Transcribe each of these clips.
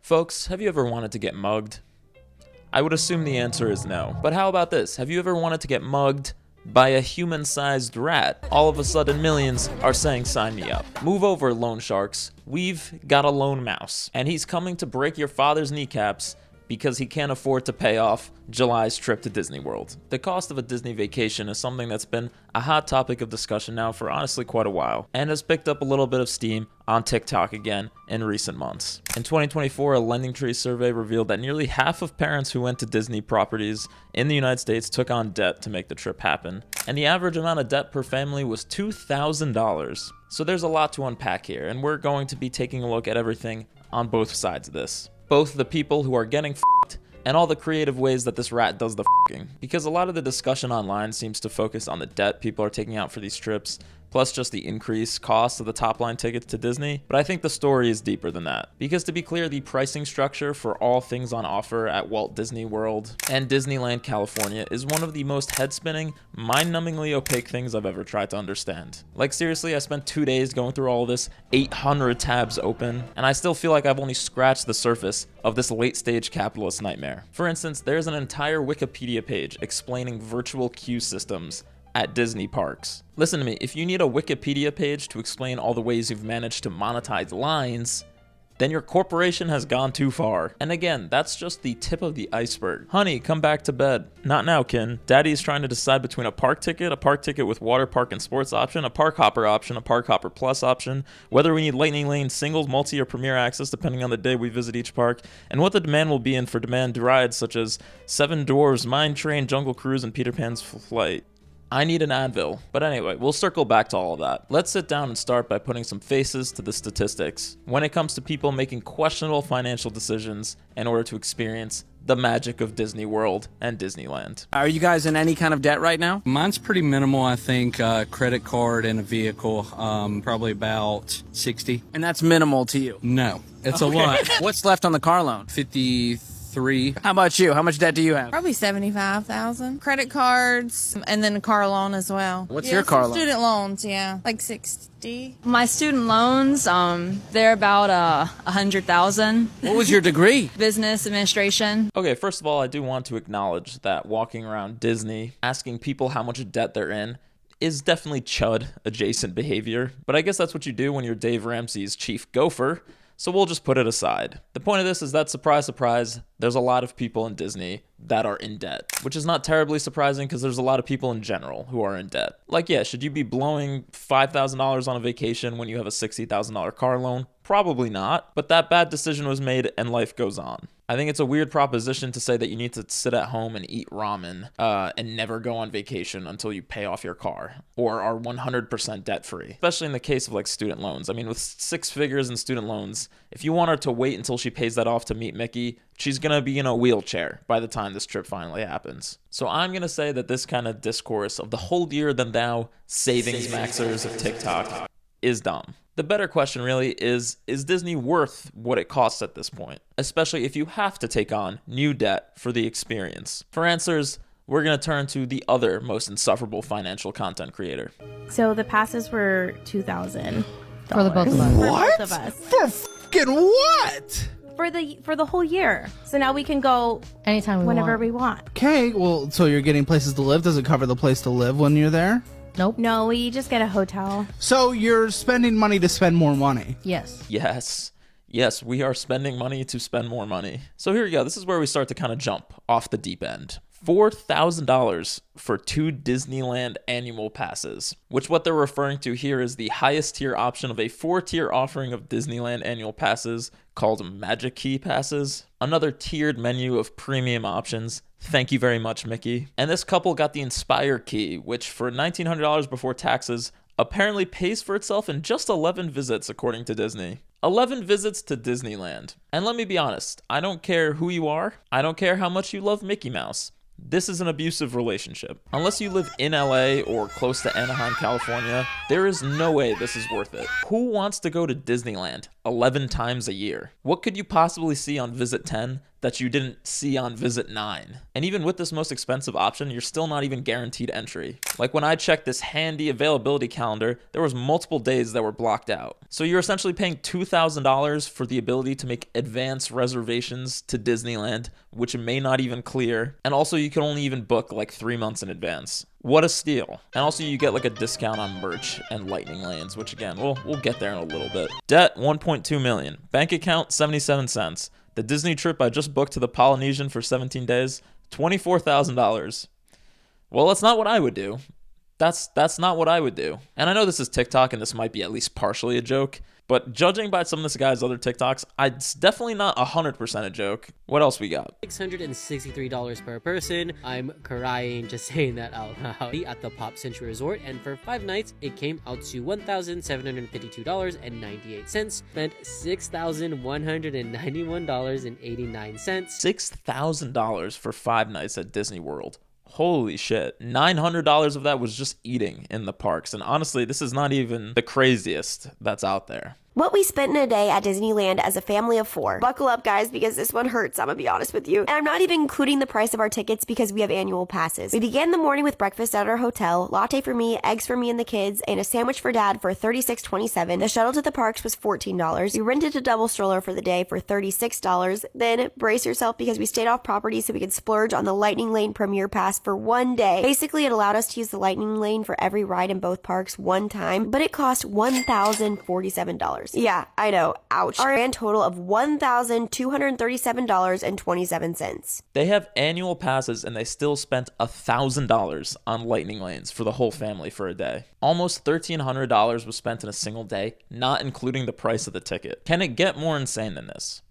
Folks, have you ever wanted to get mugged? I would assume the answer is no. But how about this? Have you ever wanted to get mugged by a human-sized rat? All of a sudden, millions are saying sign me up. Move over, loan sharks. We've got a lone mouse, and he's coming to break your father's kneecaps because he can't afford to pay off July's trip to Disney World. The cost of a Disney vacation is something that's been a hot topic of discussion now for honestly quite a while, and has picked up a little bit of steam on TikTok again in recent months. In 2024, a LendingTree survey revealed that nearly half of parents who went to Disney properties in the United States took on debt to make the trip happen, and the average amount of debt per family was $2,000. So there's a lot to unpack here, and we're going to be taking a look at everything on both sides of this. Both the people who are getting f***ed and all the creative ways that this rat does the f***ing. Because a lot of the discussion online seems to focus on the debt people are taking out for these trips, plus just the increased cost of the top line tickets to Disney. But I think the story is deeper than that. Because to be clear, the pricing structure for all things on offer at Walt Disney World and Disneyland California is one of the most head-spinning, mind-numbingly opaque things I've ever tried to understand. Like seriously, I spent 2 days going through all this, 800 tabs open, and I still feel like I've only scratched the surface of this late-stage capitalist nightmare. For instance, there's an entire Wikipedia page explaining virtual queue systems at Disney parks. Listen to me, if you need a Wikipedia page to explain all the ways you've managed to monetize lines, then your corporation has gone too far. And again, that's just the tip of the iceberg. Honey, come back to bed. Not now, Kin. Daddy's trying to decide between a park ticket with water park and sports option, a park hopper option, a park hopper plus option, whether we need lightning lane, singles, multi, or premier access depending on the day we visit each park, and what the demand will be in for demand rides such as Seven Dwarfs, Mine Train, Jungle Cruise, and Peter Pan's Flight. I need an Advil. But anyway, we'll circle back to all of that. Let's sit down and start by putting some faces to the statistics when it comes to people making questionable financial decisions in order to experience the magic of Disney World and Disneyland. Are you guys in any kind of debt right now? Mine's pretty minimal, I think. Credit card and a vehicle, probably about 60. And that's minimal to you? No, it's a lot. What's left on the car loan? 53. How about you? How much debt do you have? Probably $75,000. Credit cards, and then a car loan as well. What's your car loan? Student loans, yeah, like 60. My student loans, they're about $100,000. What was your degree? Business administration. Okay, first of all, I do want to acknowledge that walking around Disney, asking people how much debt they're in, is definitely chud adjacent behavior. But I guess that's what you do when you're Dave Ramsey's chief gopher. So we'll just put it aside. The point of this is that, surprise, surprise, there's a lot of people in Disney that are in debt, which is not terribly surprising because there's a lot of people in general who are in debt. Like, yeah, should you be blowing $5,000 on a vacation when you have a $60,000 car loan? Probably not, but that bad decision was made and life goes on. I think it's a weird proposition to say that you need to sit at home and eat ramen and never go on vacation until you pay off your car or are 100% debt free, especially in the case of like student loans. I mean, with 6 figures in student loans, if you want her to wait until she pays that off to meet Mickey, she's going to be in a wheelchair by the time this trip finally happens. So I'm going to say that this kind of discourse of the holier than thou savings maxers of TikTok is dumb. The better question really is Disney worth what it costs at this point? Especially if you have to take on new debt for the experience. For answers, we're going to turn to the other most insufferable financial content creator. So the passes were $2,000. For the both of us. What? Both of us. For fucking what? For the whole year. So now we can go anytime whenever we want. Okay, well, so you're getting places to live. Does it cover the place to live when you're there? Nope. No, we just get a hotel. So you're spending money to spend more money. Yes. Yes, we are spending money to spend more money. So here we go. This is where we start to kind of jump off the deep end. $4,000 for 2 Disneyland annual passes, which what they're referring to here is the highest tier option of a 4-tier offering of Disneyland annual passes called Magic Key passes. Another tiered menu of premium options. Thank you very much, Mickey. And this couple got the Inspire Key, which for $1,900 before taxes apparently pays for itself in just 11 visits, according to Disney. 11 visits to Disneyland. And let me be honest, I don't care who you are. I don't care how much you love Mickey Mouse. This is an abusive relationship. Unless you live in LA or close to Anaheim, California, there is no way this is worth it. Who wants to go to Disneyland 11 times a year? What could you possibly see on visit 10 that you didn't see on visit 9. And even with this most expensive option, you're still not even guaranteed entry. Like when I checked this handy availability calendar, there was multiple days that were blocked out. So you're essentially paying $2,000 for the ability to make advance reservations to Disneyland, which may not even clear. And also you can only even book like 3 months in advance. What a steal. And also you get like a discount on merch and lightning lanes, which again, we'll get there in a little bit. Debt, $1.2 million. Bank account, 77 cents. The Disney trip I just booked to the Polynesian for 17 days, $24,000. Well, that's not what I would do. That's not what I would do. And I know this is TikTok and this might be at least partially a joke, but judging by some of this guy's other TikToks, it's definitely not 100% a joke. What else we got? $663 per person. I'm crying just saying that out loud. At the Pop Century Resort, and for 5 nights, it came out to $1,752.98. Spent $6,191.89. $6,000 for 5 nights at Disney World. Holy shit. $900 of that was just eating in the parks. And honestly, this is not even the craziest that's out there. What we spent in a day at Disneyland as a family of 4. Buckle up, guys, because this one hurts, I'm gonna be honest with you. And I'm not even including the price of our tickets because we have annual passes. We began the morning with breakfast at our hotel, latte for me, eggs for me and the kids, and a sandwich for dad for $36.27. The shuttle to the parks was $14. We rented a double stroller for the day for $36. Then brace yourself because we stayed off property so we could splurge on the Lightning Lane Premier Pass for 1 day. Basically, it allowed us to use the Lightning Lane for every ride in both parks 1 time, but it cost $1,047. Yeah, I know. Ouch. Our grand total of $1,237.27. They have annual passes and they still spent $1,000 on lightning lanes for the whole family for a day. Almost $1,300 was spent in a single day, not including the price of the ticket. Can it get more insane than this?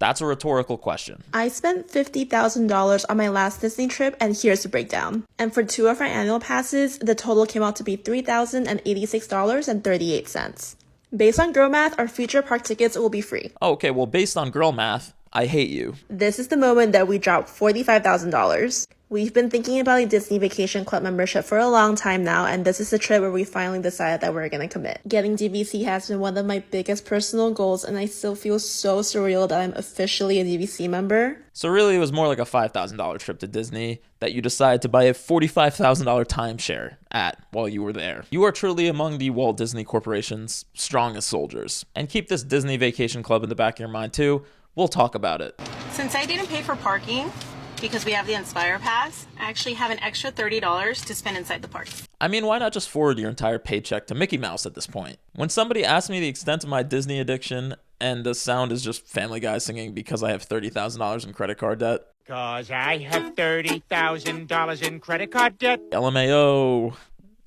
That's a rhetorical question. I spent $50,000 on my last Disney trip, and here's the breakdown. And for 2 of our annual passes, the total came out to be $3,086.38. Based on girl math, our future park tickets will be free. Okay, well, based on girl math, I hate you. This is the moment that we dropped $45,000. We've been thinking about a Disney Vacation Club membership for a long time now, and this is the trip where we finally decided that we're gonna commit. Getting DVC has been one of my biggest personal goals, and I still feel so surreal that I'm officially a DVC member. So really, it was more like a $5,000 trip to Disney that you decided to buy a $45,000 timeshare at while you were there. You are truly among the Walt Disney Corporation's strongest soldiers. And keep this Disney Vacation Club in the back of your mind too. We'll talk about it. Since I didn't pay for parking, because we have the Inspire Pass, I actually have an extra $30 to spend inside the park. I mean, why not just forward your entire paycheck to Mickey Mouse at this point? When somebody asks me the extent of my Disney addiction and the sound is just Family Guy singing because I have $30,000 in credit card debt. Cause I have $30,000 in credit card debt. LMAO.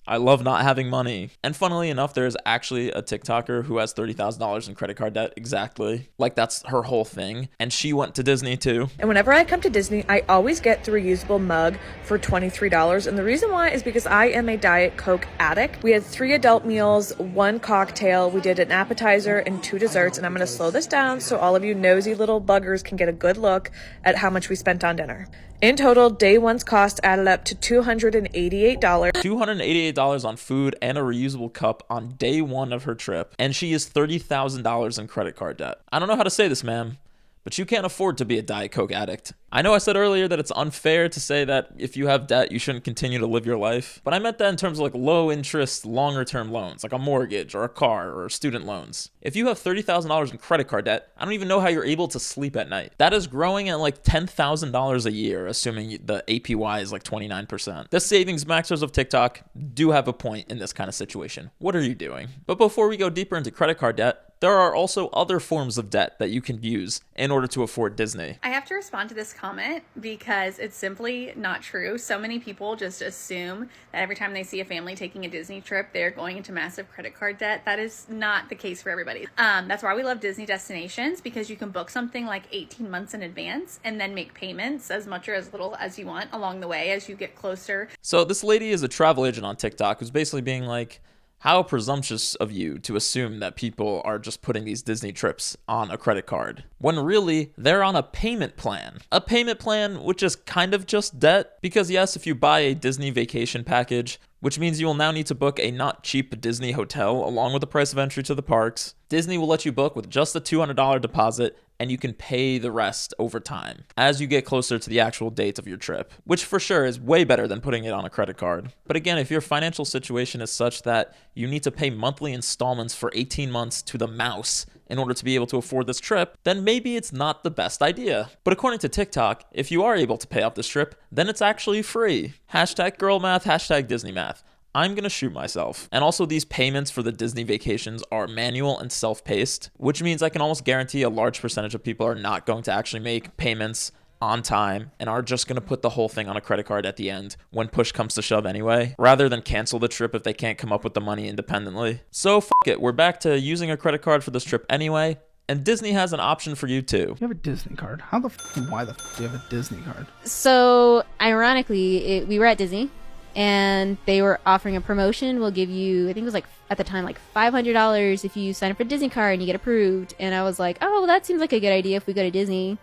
I love not having money. And funnily enough, there's actually a TikToker who has $30,000 in credit card debt. Exactly. Like that's her whole thing. And she went to Disney too. And whenever I come to Disney, I always get the reusable mug for $23. And the reason why is because I am a Diet Coke addict. We had 3 adult meals, 1 cocktail. We did an appetizer and 2 desserts. And I'm going to slow this down so all of you nosy little buggers can get a good look at how much we spent on dinner. In total, day 1's cost added up to $288. $288 on food and a reusable cup on day 1 of her trip. And she is $30,000 in credit card debt. I don't know how to say this, ma'am, but you can't afford to be a Diet Coke addict. I know I said earlier that it's unfair to say that if you have debt, you shouldn't continue to live your life. But I meant that in terms of like low interest, longer term loans, like a mortgage or a car or student loans. If you have $30,000 in credit card debt, I don't even know how you're able to sleep at night. That is growing at like $10,000 a year, assuming the APY is like 29%. The savings maxers of TikTok do have a point in this kind of situation. What are you doing? But before we go deeper into credit card debt, there are also other forms of debt that you can use in order to afford Disney. I have to respond to this comment because it's simply not true. So many people just assume that every time they see a family taking a Disney trip, they're going into massive credit card debt. That is not the case for everybody. That's why we love Disney destinations, because you can book something like 18 months in advance and then make payments as much or as little as you want along the way as you get closer. So this lady is a travel agent on TikTok who's basically being like, how presumptuous of you to assume that people are just putting these Disney trips on a credit card, when really they're on a payment plan. A payment plan which is kind of just debt, because yes, if you buy a Disney vacation package, which means you will now need to book a not cheap Disney hotel along with the price of entry to the parks. Disney will let you book with just a $200 deposit, and you can pay the rest over time as you get closer to the actual date of your trip, which for sure is way better than putting it on a credit card. But again, if your financial situation is such that you need to pay monthly installments for 18 months to the mouse in order to be able to afford this trip, then maybe it's not the best idea. But according to TikTok, if you are able to pay off this trip, then it's actually free. Hashtag girl math, hashtag Disney math. I'm gonna shoot myself. And also, these payments for the Disney vacations are manual and self-paced, which means I can almost guarantee a large percentage of people are not going to actually make payments on time and are just gonna put the whole thing on a credit card at the end when push comes to shove anyway, rather than cancel the trip if they can't come up with the money independently. So f it, we're back to using a credit card for this trip anyway, and Disney has an option for you too. You have a Disney card. How the f and why the f do you have a Disney card? So, ironically, we were at Disney, and they were offering a promotion. We'll give you, I think it was like, at the time, like $500 if you sign up for a Disney card and you get approved. And I was like, oh, well, that seems like a good idea if we go to Disney.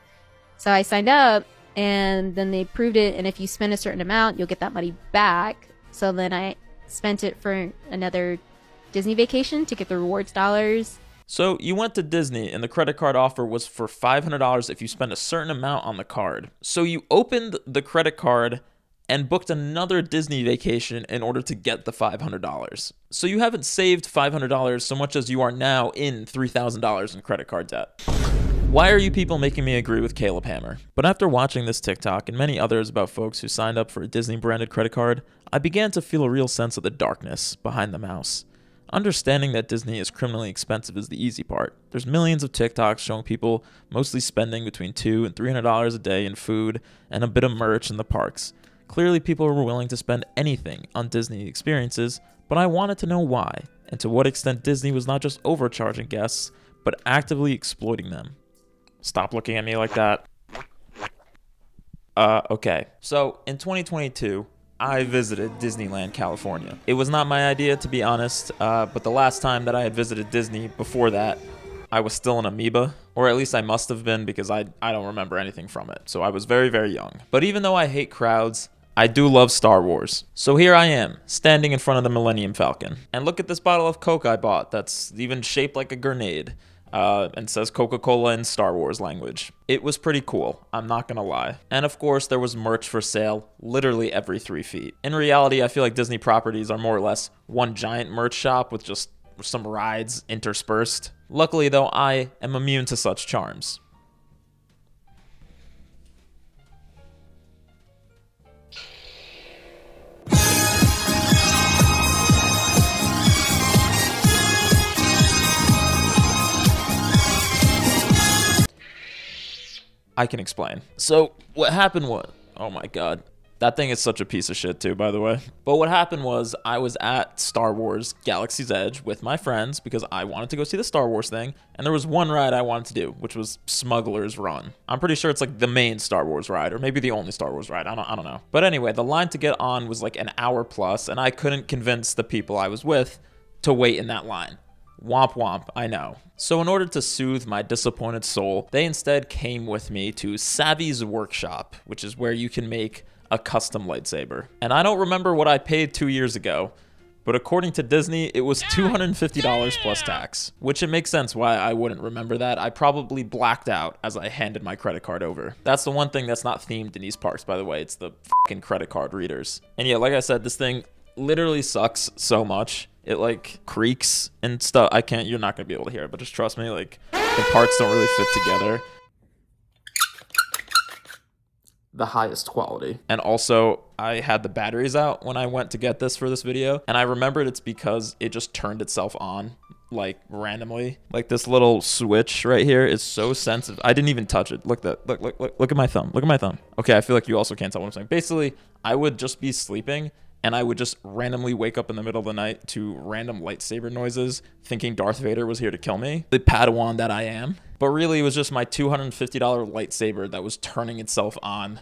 So I signed up, and then they approved it, and if you spend a certain amount, you'll get that money back. So then I spent it for another Disney vacation to get the rewards dollars. So you went to Disney, and the credit card offer was for $500 if you spend a certain amount on the card. So you opened the credit card and booked another Disney vacation in order to get the $500. So you haven't saved $500 so much as you are now in $3,000 in credit card debt. Why are you people making me agree with Caleb Hammer? But after watching this TikTok and many others about folks who signed up for a Disney branded credit card, I began to feel a real sense of the darkness behind the mouse. Understanding that Disney is criminally expensive is the easy part. There's millions of TikToks showing people mostly spending between $200 and $300 a day in food and a bit of merch in the parks. Clearly, people were willing to spend anything on Disney experiences, but I wanted to know why, and to what extent Disney was not just overcharging guests, but actively exploiting them. Stop looking at me like that. Okay. So, in 2022, I visited Disneyland, California. It was not my idea, to be honest, but the last time that I had visited Disney before that, I was still an amoeba, or at least I must have been, because I don't remember anything from it. So I was very, very young. But even though I hate crowds, I do love Star Wars. So here I am, standing in front of the Millennium Falcon. And look at this bottle of Coke I bought that's even shaped like a grenade. And says Coca-Cola in Star Wars language. It was pretty cool, I'm not gonna lie. And of course, there was merch for sale literally every 3 feet. In reality, I feel like Disney properties are more or less one giant merch shop with just some rides interspersed. Luckily though, I am immune to such charms. I can explain. So what happened was, oh my god, that thing is such a piece of shit too, by the way. But what happened was I was at Star Wars Galaxy's Edge with my friends because I wanted to go see the Star Wars thing, and there was one ride I wanted to do, which was Smuggler's Run. I'm pretty sure it's like the main Star Wars ride, or maybe the only Star Wars ride. I don't know. But anyway, the line to get on was like an hour plus, and I couldn't convince the people I was with to wait in that line. Womp womp, I know. So in order to soothe my disappointed soul, they instead came with me to Savvy's Workshop, which is where you can make a custom lightsaber. And I don't remember what I paid 2 years ago, but according to Disney, it was $250 plus tax, which it makes sense why I wouldn't remember that. I probably blacked out as I handed my credit card over. That's the one thing that's not themed in these parks, by the way. It's the fucking credit card readers. And yeah, like I said, this thing literally sucks so much. It like creaks and stuff. You're not gonna be able to hear it, but just trust me, like the parts don't really fit together. The highest quality. And also, I had the batteries out when I went to get this for this video, and I remembered it's because it just turned itself on like randomly. Like this little switch right here is so sensitive. I didn't even touch it. Look at my thumb. Look at my thumb. Okay, I feel like you also can't tell what I'm saying. Basically, I would just be sleeping and I would just randomly wake up in the middle of the night to random lightsaber noises, thinking Darth Vader was here to kill me, the Padawan that I am. But really, it was just my $250 lightsaber that was turning itself on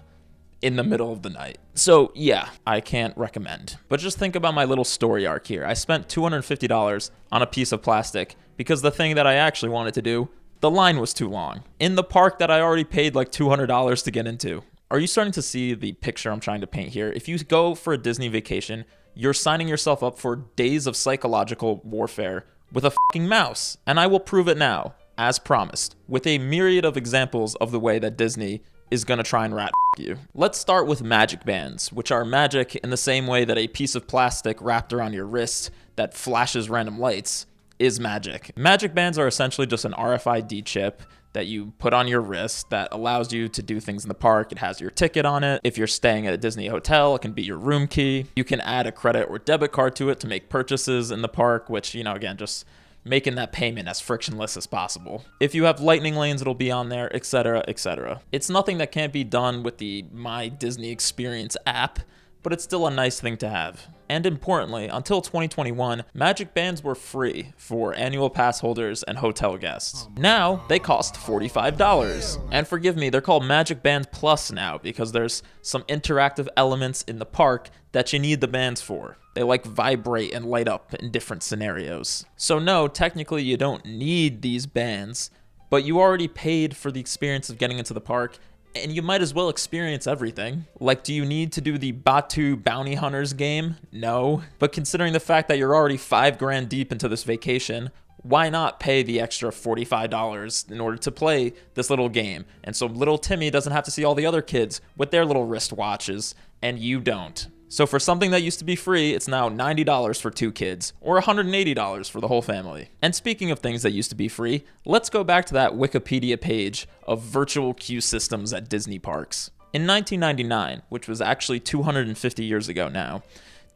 in the middle of the night. So yeah, I can't recommend. But just think about my little story arc here. I spent $250 on a piece of plastic because the thing that I actually wanted to do, the line was too long. In the park that I already paid like $200 to get into. Are you starting to see the picture I'm trying to paint here? If you go for a Disney vacation, you're signing yourself up for days of psychological warfare with a fucking mouse. And I will prove it now, as promised, with a myriad of examples of the way that Disney is gonna try and rat you. Let's start with magic bands, which are magic in the same way that a piece of plastic wrapped around your wrist that flashes random lights is magic. Magic bands are essentially just an RFID chip that you put on your wrist that allows you to do things in the park. It has your ticket on it. If you're staying at a Disney hotel, it can be your room key. You can add a credit or debit card to it to make purchases in the park, which, you know, again, just making that payment as frictionless as possible. If you have lightning lanes, it'll be on there, etc., etc. It's nothing that can't be done with the My Disney Experience app, but it's still a nice thing to have. And importantly, until 2021, magic bands were free for annual pass holders and hotel guests. Now, they cost $45. And forgive me, they're called Magic Band Plus now because there's some interactive elements in the park that you need the bands for. They like vibrate and light up in different scenarios. So no, technically you don't need these bands, but you already paid for the experience of getting into the park, and you might as well experience everything. Like, do you need to do the Batu Bounty Hunters game? No. But considering the fact that you're already $5,000 deep into this vacation, why not pay the extra $45 in order to play this little game? And so little Timmy doesn't have to see all the other kids with their little wristwatches, and you don't. So for something that used to be free, it's now $90 for 2 kids, or $180 for the whole family. And speaking of things that used to be free, let's go back to that Wikipedia page of virtual queue systems at Disney parks. In 1999, which was actually 250 years ago now,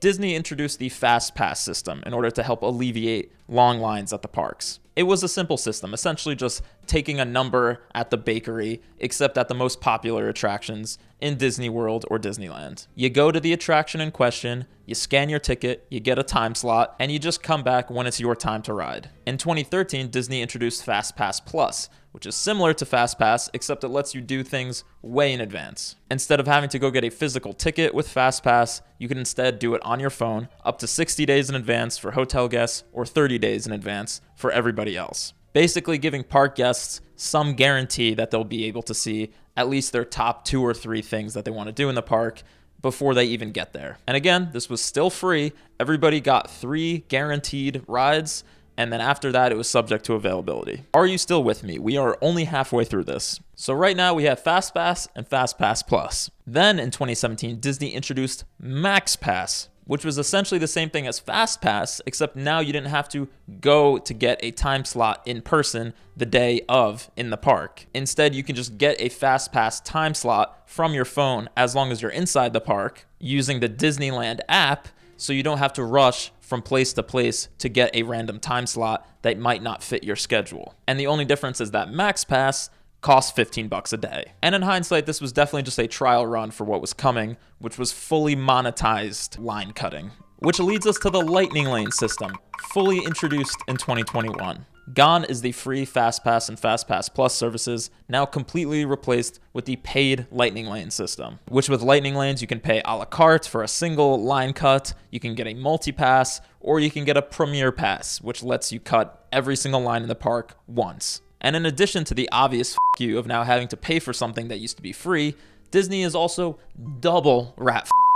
Disney introduced the Fast Pass system in order to help alleviate long lines at the parks. It was a simple system, essentially just taking a number at the bakery, except at the most popular attractions in Disney World or Disneyland. You go to the attraction in question, you scan your ticket, you get a time slot, and you just come back when it's your time to ride. In 2013, Disney introduced Fast Pass Plus, which is similar to Fast Pass, except it lets you do things way in advance. Instead of having to go get a physical ticket with Fast Pass, you can instead do it on your phone up to 60 days in advance for hotel guests or 30 days in advance for everybody else. Basically giving park guests some guarantee that they'll be able to see at least their top 2 or 3 things that they want to do in the park before they even get there. And again, this was still free. Everybody got 3 guaranteed rides, and then after that, it was subject to availability. Are you still with me? We are only halfway through this. So right now we have Fast Pass and Fast Pass Plus. Then in 2017, Disney introduced Max Pass, which was essentially the same thing as Fast Pass, except now you didn't have to go to get a time slot in person the day of in the park. Instead, you can just get a Fast Pass time slot from your phone as long as you're inside the park using the Disneyland app, so you don't have to rush from place to place to get a random time slot that might not fit your schedule. And the only difference is that Max Pass costs $15 a day. And in hindsight, this was definitely just a trial run for what was coming, which was fully monetized line cutting. Which leads us to the Lightning Lane system, fully introduced in 2021. Gone is the free Fast Pass and Fast Pass Plus services, now completely replaced with the paid Lightning Lane system, which with Lightning Lanes you can pay a la carte for a single line cut, you can get a multi-pass, or you can get a Premier Pass, which lets you cut every single line in the park once. And in addition to the obvious you of now having to pay for something that used to be free, Disney is also double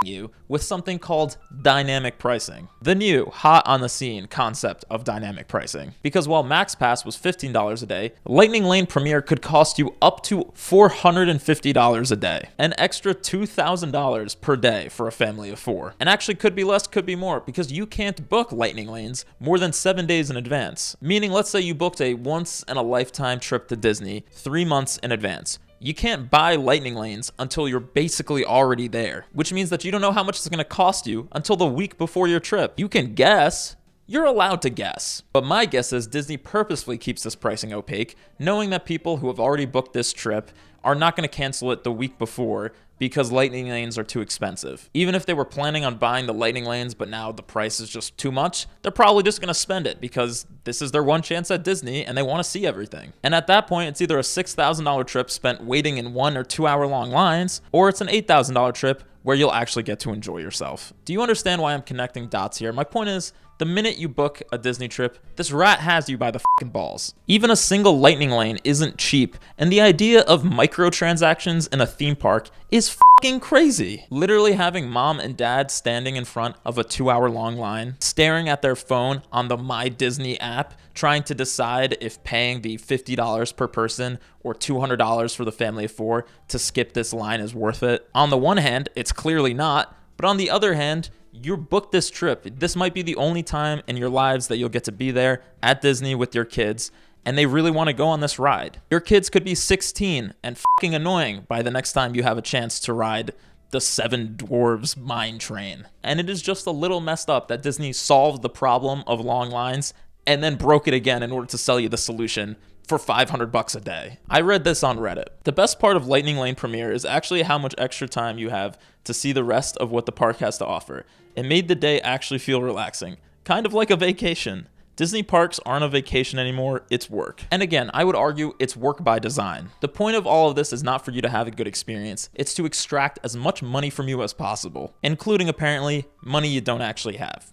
you with something called dynamic pricing. The new, hot on the scene concept of dynamic pricing. Because while Max Pass was $15 a day, Lightning Lane Premier could cost you up to $450 a day. An extra $2,000 per day for a family of 4. And actually could be less, could be more, because you can't book Lightning Lanes more than 7 days in advance. Meaning, let's say you booked a once-in-a-lifetime trip to Disney 3 months in advance. You can't buy Lightning Lanes until you're basically already there, which means that you don't know how much it's going to cost you until the week before your trip. You can guess. You're allowed to guess. But my guess is Disney purposefully keeps this pricing opaque, knowing that people who have already booked this trip are not going to cancel it the week before because Lightning Lanes are too expensive. Even if they were planning on buying the Lightning Lanes, but now the price is just too much, they're probably just going to spend it because this is their one chance at Disney and they want to see everything. And at that point, it's either a $6,000 trip spent waiting in 1 or 2 hour long lines, or it's an $8,000 trip where you'll actually get to enjoy yourself. Do you understand why I'm connecting dots here? My point is, The minute you book a Disney trip, this rat has you by the fucking balls. Even a single lightning lane isn't cheap, and the idea of microtransactions in a theme park is fucking crazy. Literally having mom and dad standing in front of a 2-hour-long line, staring at their phone on the My Disney app, trying to decide if paying the $50 per person or $200 for the family of 4 to skip this line is worth it. On the one hand, it's clearly not, but on the other hand, you booked this trip. This might be the only time in your lives that you'll get to be there at Disney with your kids, and they really want to go on this ride. Your kids could be 16 and fucking annoying by the next time you have a chance to ride the Seven Dwarves Mine Train. And it is just a little messed up that Disney solved the problem of long lines and then broke it again in order to sell you the solution for $500 a day. I read this on Reddit. The best part of Lightning Lane Premiere is actually how much extra time you have to see the rest of what the park has to offer. It made the day actually feel relaxing, kind of like a vacation. Disney parks aren't a vacation anymore, it's work. And again, I would argue it's work by design. The point of all of this is not for you to have a good experience, it's to extract as much money from you as possible, including apparently money you don't actually have.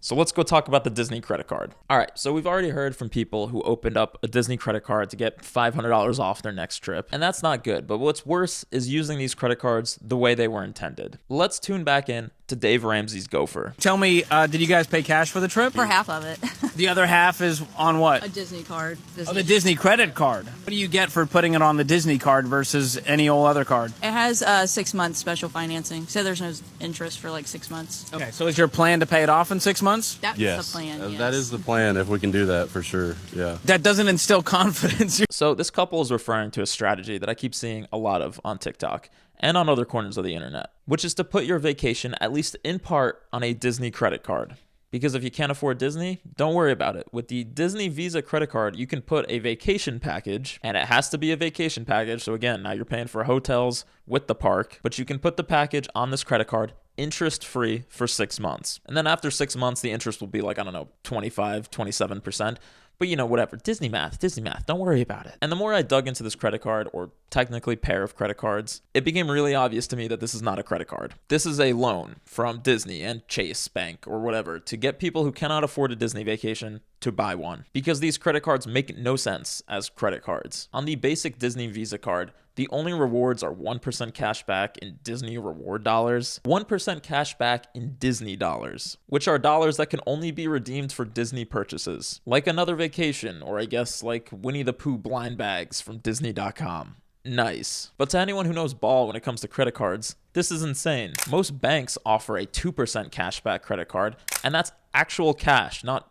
So let's go talk about the Disney credit card. All right, so we've already heard from people who opened up a Disney credit card to get $500 off their next trip, and that's not good. But what's worse is using these credit cards the way they were intended. Let's tune back in to Dave Ramsey's Gopher. Tell me, did you guys pay cash for the trip? For half of it. The other half is on what? A Disney card. Oh, the Disney credit card. What do you get for putting it on the Disney card versus any old other card? It has 6 months special financing, so there's no interest for like 6 months. Okay, so is your plan to pay it off in 6 months? That's Yes. the plan. Yes. That is the plan if we can do that for sure. Yeah. That doesn't instill confidence. So this couple is referring to a strategy that I keep seeing a lot of on TikTok and on other corners of the internet, which is to put your vacation, at least in part, on a Disney credit card. Because if you can't afford Disney, don't worry about it. With the Disney Visa credit card, you can put a vacation package, and it has to be a vacation package. So again, now you're paying for hotels with the park, but you can put the package on this credit card interest-free for 6 months. And then after 6 months, the interest will be like, I don't know, 25, 27%. But you know, whatever, Disney math, don't worry about it. And the more I dug into this credit card, or technically pair of credit cards, it became really obvious to me that this is not a credit card. This is a loan from Disney and Chase Bank or whatever to get people who cannot afford a Disney vacation to buy one. Because these credit cards make no sense as credit cards. On the basic Disney Visa card, the only rewards are 1% cash back in Disney reward dollars, 1% cash back in Disney dollars, which are dollars that can only be redeemed for Disney purchases, like another vacation, or I guess like Winnie the Pooh blind bags from Disney.com. Nice. But to anyone who knows ball when it comes to credit cards, this is insane. Most banks offer a 2% cashback credit card, and that's actual cash, not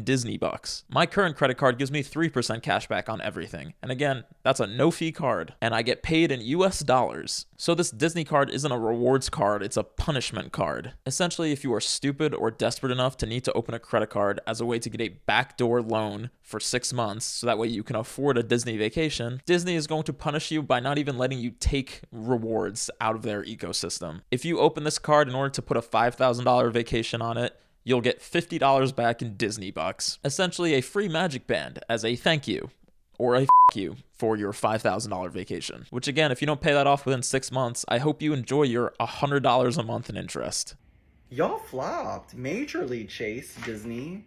Disney bucks. My current credit card gives me 3% cash back on everything. And again, that's a no-fee card, and I get paid in US dollars. So this Disney card isn't a rewards card, it's a punishment card. Essentially, if you are stupid or desperate enough to need to open a credit card as a way to get a backdoor loan for 6 months, so that way you can afford a Disney vacation, Disney is going to punish you by not even letting you take rewards out of their ecosystem. If you open this card in order to put a $5,000 vacation on it, you'll get $50 back in Disney bucks. Essentially a free Magic Band as a thank you, or a you for your $5,000 vacation. Which again, if you don't pay that off within 6 months, I hope you enjoy your $100 a month in interest. Y'all flopped majorly, Chase, Disney.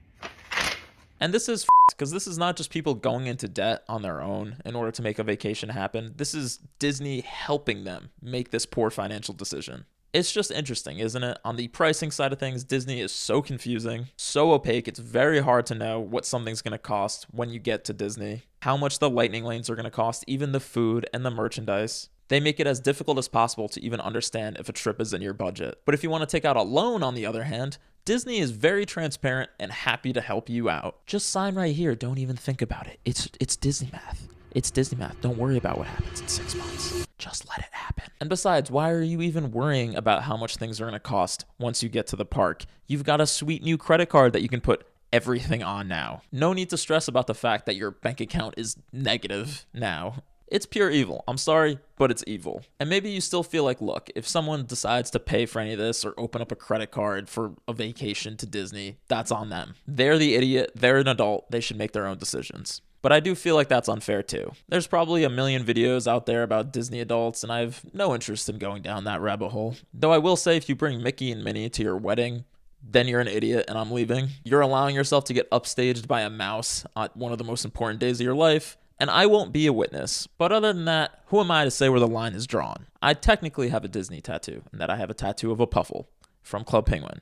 And this is because this is not just people going into debt on their own in order to make a vacation happen. This is Disney helping them make this poor financial decision. It's just interesting, isn't it? On the pricing side of things, Disney is so confusing, so opaque, it's very hard to know what something's going to cost when you get to Disney, how much the lightning lanes are going to cost, even the food and the merchandise. They make it as difficult as possible to even understand if a trip is in your budget. But if you want to take out a loan, on the other hand, Disney is very transparent and happy to help you out. Just sign right here, don't even think about it. It's Disney math. It's Disney math. Don't worry about what happens in 6 months. Just let it happen. And besides, why are you even worrying about how much things are going to cost once you get to the park? You've got a sweet new credit card that you can put everything on now. No need to stress about the fact that your bank account is negative now. It's pure evil. I'm sorry, but it's evil. And maybe you still feel like, look, if someone decides to pay for any of this or open up a credit card for a vacation to Disney, that's on them. They're the idiot. They're an adult. They should make their own decisions. But I do feel like that's unfair too. There's probably a million videos out there about Disney adults, and I have no interest in going down that rabbit hole. Though I will say, if you bring Mickey and Minnie to your wedding, then you're an idiot and I'm leaving. You're allowing yourself to get upstaged by a mouse at one of the most important days of your life, and I won't be a witness. But other than that, who am I to say where the line is drawn? I technically have a Disney tattoo, and that I have a tattoo of a Puffle from Club Penguin,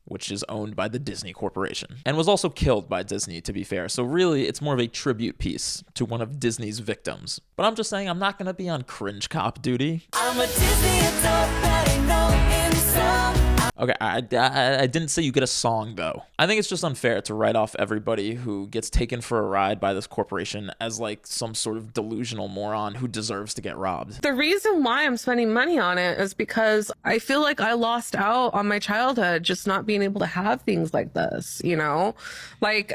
which is owned by the Disney Corporation, and was also killed by Disney, to be fair. So really, it's more of a tribute piece to one of Disney's victims. But I'm just saying, I'm not gonna be on cringe cop duty. I'm a Disney adult that ain't no incel. Okay, I didn't say you get a song, though. I think it's just unfair to write off everybody who gets taken for a ride by this corporation as like some sort of delusional moron who deserves to get robbed. The reason why I'm spending money on it is because I feel like I lost out on my childhood just not being able to have things like this, you know? Like,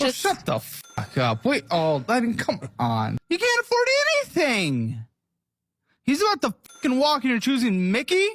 just shut the fuck up. Wait, I mean, come on. You can't afford anything. He's about to fucking walk and you're choosing Mickey?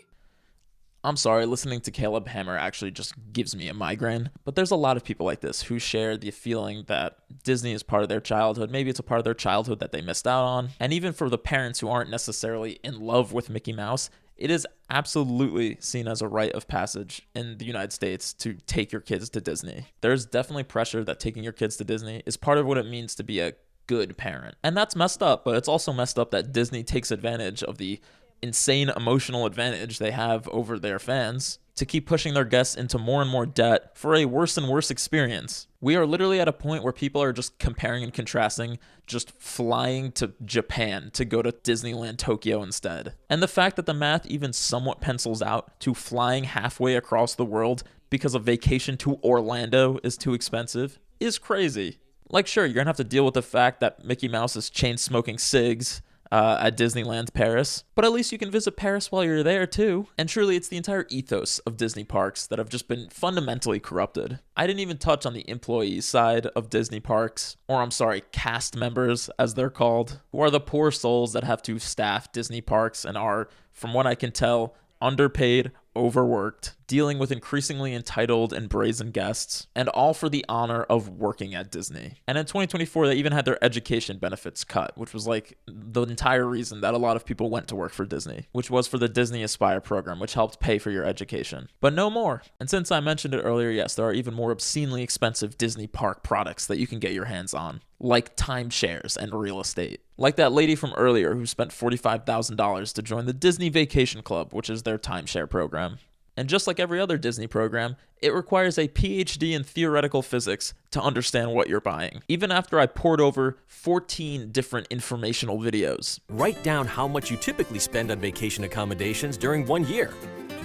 I'm sorry, listening to Caleb Hammer actually just gives me a migraine. But there's a lot of people like this who share the feeling that Disney is part of their childhood. Maybe it's a part of their childhood that they missed out on. And even for the parents who aren't necessarily in love with Mickey Mouse, it is absolutely seen as a rite of passage in the United States to take your kids to Disney. There's definitely pressure that taking your kids to Disney is part of what it means to be a good parent. And that's messed up, but it's also messed up that Disney takes advantage of the insane emotional advantage they have over their fans to keep pushing their guests into more and more debt for a worse and worse experience. We are literally at a point where people are just comparing and contrasting, just flying to Japan to go to Disneyland Tokyo instead. And the fact that the math even somewhat pencils out to flying halfway across the world because a vacation to Orlando is too expensive is crazy. Like, sure, you're gonna have to deal with the fact that Mickey Mouse is chain smoking cigs at Disneyland Paris, but at least you can visit Paris while you're there too. And truly, it's the entire ethos of Disney parks that have just been fundamentally corrupted. I didn't even touch on the employee side of Disney parks, or I'm sorry, cast members as they're called, who are the poor souls that have to staff Disney parks and are, from what I can tell, underpaid, overworked, dealing with increasingly entitled and brazen guests, and all for the honor of working at Disney. And in 2024, they even had their education benefits cut, which was like the entire reason that a lot of people went to work for Disney, which was for the Disney Aspire program, which helped pay for your education. But no more. And since I mentioned it earlier, yes, there are even more obscenely expensive Disney park products that you can get your hands on, like timeshares and real estate. Like that lady from earlier who spent $45,000 to join the Disney Vacation Club, which is their timeshare program. And just like every other Disney program, it requires a PhD in theoretical physics to understand what you're buying. Even after I poured over 14 different informational videos. Write down how much you typically spend on vacation accommodations during 1 year.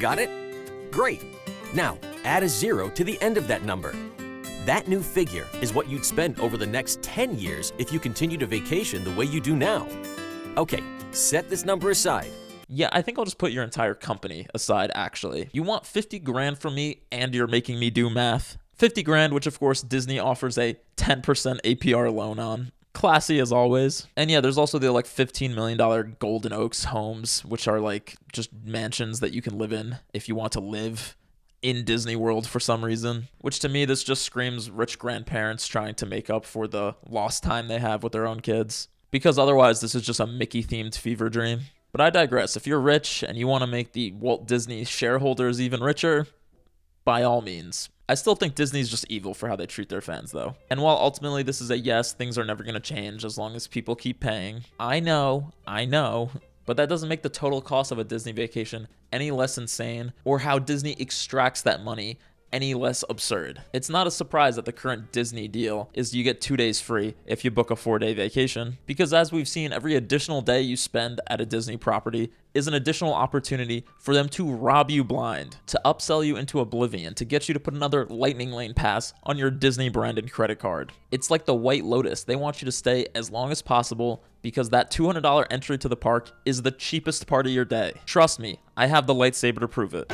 Got it? Great. Now, add a 0 to the end of that number. That new figure is what you'd spend over the next 10 years if you continue to vacation the way you do now. Okay, set this number aside. Yeah, I think I'll just put your entire company aside, actually. You want 50 grand from me and you're making me do math? 50 grand, which of course Disney offers a 10% APR loan on. Classy as always. And yeah, there's also the like $15 million Golden Oaks homes, which are like just mansions that you can live in if you want to live in Disney World for some reason. Which to me, this just screams rich grandparents trying to make up for the lost time they have with their own kids. Because otherwise, this is just a Mickey-themed fever dream. But I digress. If you're rich and you want to make the Walt Disney shareholders even richer, by all means. I still think Disney's just evil for how they treat their fans, though. And while ultimately this is a yes, things are never going to change as long as people keep paying. I know, but that doesn't make the total cost of a Disney vacation any less insane or how Disney extracts that money any less absurd. It's not a surprise that the current Disney deal is you get 2 days free if you book a 4-day vacation, because as we've seen, every additional day you spend at a Disney property is an additional opportunity for them to rob you blind, to upsell you into oblivion, to get you to put another lightning lane pass on your Disney branded credit card. It's like the White Lotus. They want you to stay as long as possible because that $200 entry to the park is the cheapest part of your day. Trust me, I have the lightsaber to prove it.